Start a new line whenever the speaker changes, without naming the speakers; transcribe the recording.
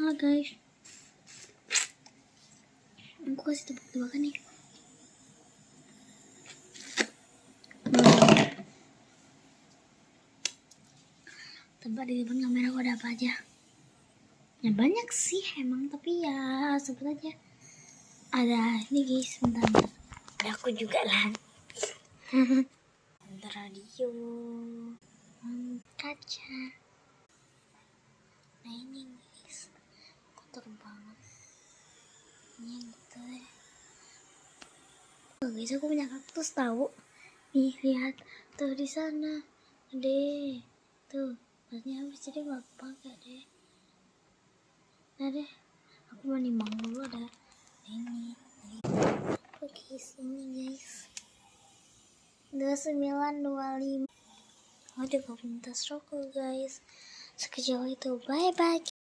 Halo guys, aku kasih tebak-tebakan nih. Tebak di depan kamera aku ada apa aja? Ya banyak sih emang, tapi ya sebut aja. Ada ini guys, bentar. Ada aku juga lah. Ada radio, kaca. Nah ini guys, kotor banget. Ini gitu deh. Oh guys, aku punya kaktus tahu. Nih lihat tuh di sana, deh. Tuh, pasnya habis jadi gak pakai deh. Nah deh, aku mau nimbang dulu ada ini. Oke, sini guys. 2925. Ada komunitas rokok guys. Sekejauh itu, bye bye.